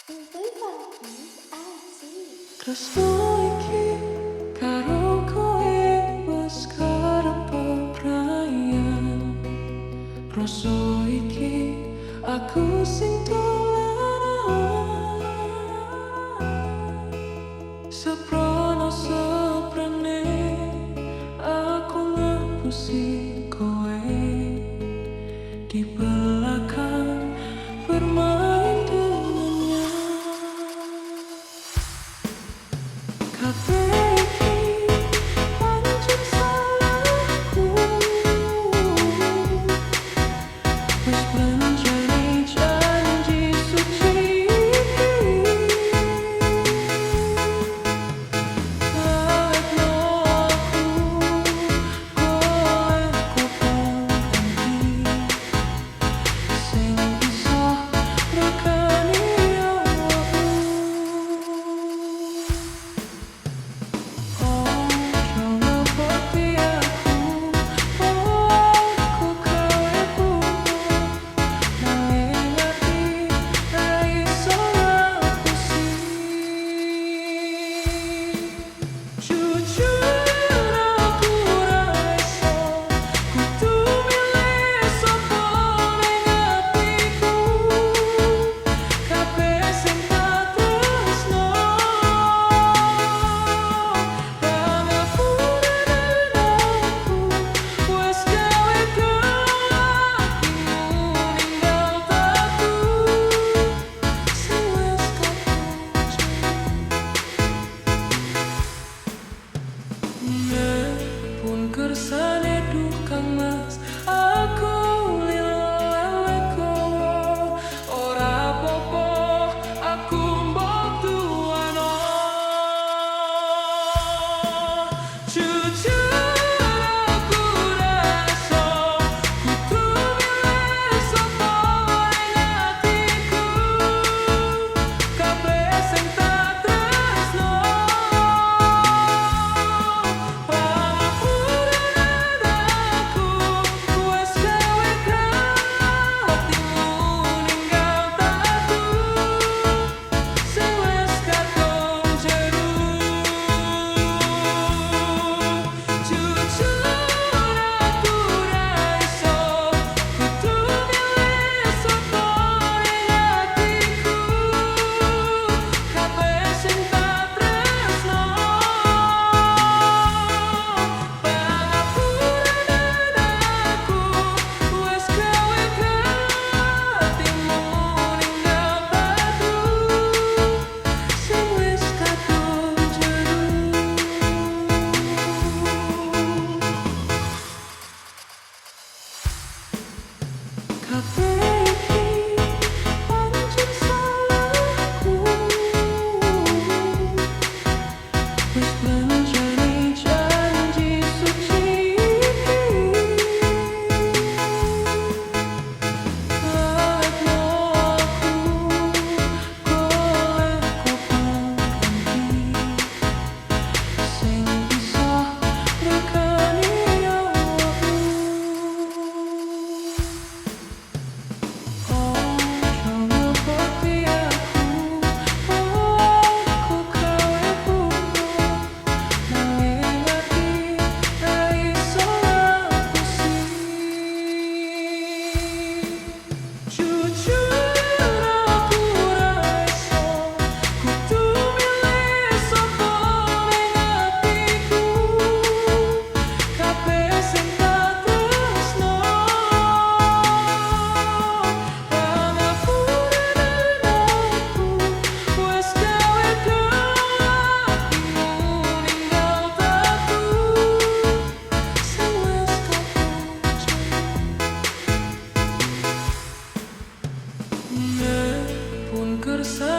Santuy funky asik. Tresno iki karo kowe wes karep bebrayan. Rasa iki aku sing tularan. Seprono seprene aku ngapusi kowe di belakang bermain dengannya. Kabeh iki pancen salahku. Wis menjadi janji suci iki. Lewatno aku golek pengganti sing bisa rekani awakmu. Kersane dukang mas aku lilo leleko ora popo aku mbok tuano jujur aku rasa kudu milih sapa ning atiku kabeh sing tak tresno. Kabeh iki pancen salahku. Wis menjadi janji suci iki. Lewatno aku golek pengganti sing bisa rekani awakmu. Pun kersane